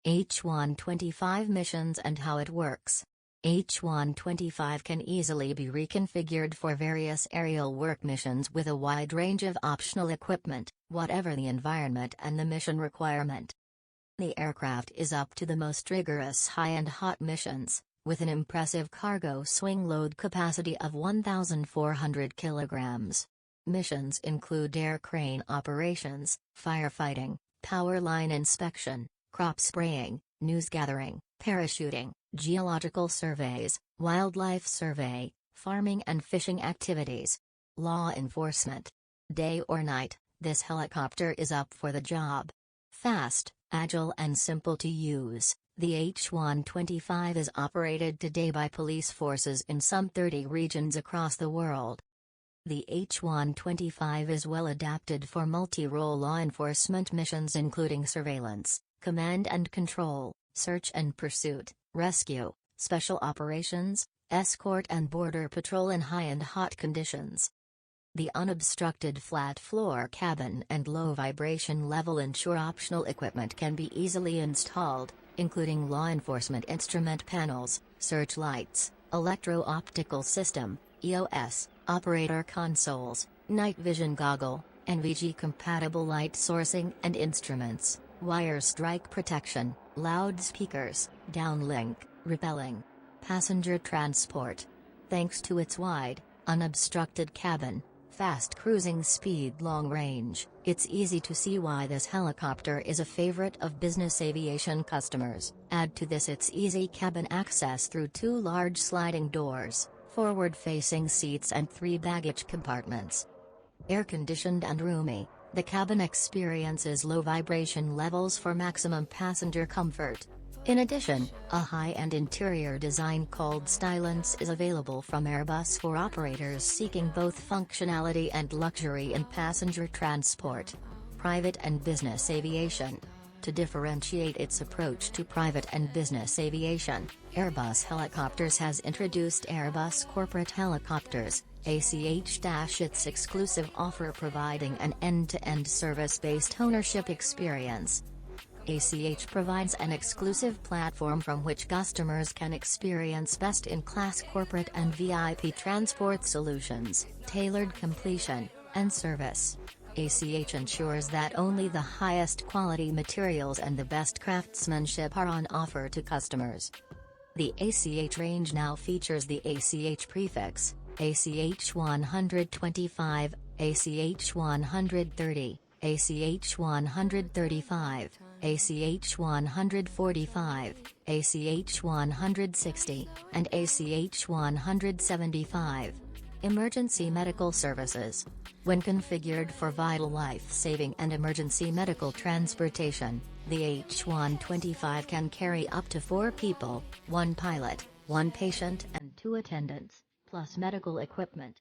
H125 missions and how it works. H125 can easily be reconfigured for various aerial work missions with a wide range of optional equipment, whatever the environment and the mission requirement. The aircraft is up to the most rigorous high-end hot missions, with an impressive cargo swing load capacity of 1,400 kilograms. Missions include air crane operations, firefighting, power line inspection, crop spraying, news gathering, parachuting, geological surveys, wildlife survey, farming and fishing activities. Law enforcement. Day or night, this helicopter is up for the job. Fast, agile and simple to use, the H125 is operated today by police forces in some 30 regions across the world. The H125 is well adapted for multi-role law enforcement missions including surveillance, command and control, search and pursuit, rescue, special operations, escort and border patrol in high and hot conditions. The unobstructed flat floor cabin and low vibration level ensure optional equipment can be easily installed, including law enforcement instrument panels, searchlights, electro-optical system, EOS, operator consoles, night vision goggle, NVG-compatible light sourcing and instruments, wire strike protection, loudspeakers, downlink, repelling. Passenger transport. Thanks to its wide, unobstructed cabin, fast cruising speed, long range, it's easy to see why this helicopter is a favorite of business aviation customers. Add to this its easy cabin access through 2 large sliding doors, forward-facing seats and 3 baggage compartments. Air-conditioned and roomy, the cabin experiences low vibration levels for maximum passenger comfort. In addition, a high-end interior design called Stylance is available from Airbus for operators seeking both functionality and luxury in passenger transport. Private and business aviation. To differentiate its approach to private and business aviation, Airbus Helicopters has introduced Airbus Corporate Helicopters, ACH- its exclusive offer providing an end-to-end service-based ownership experience. ACH provides an exclusive platform from which customers can experience best-in-class corporate and VIP transport solutions, tailored completion, and service. ACH ensures that only the highest quality materials and the best craftsmanship are on offer to customers. The ACH range now features the ACH prefix, ACH 125, ACH 130, ACH 135, ACH 145, ACH 160, and ACH 175. Emergency medical services. When configured for vital life-saving and emergency medical transportation, the H125 can carry up to 4 people, 1 pilot, 1 patient and 2 attendants, plus medical equipment.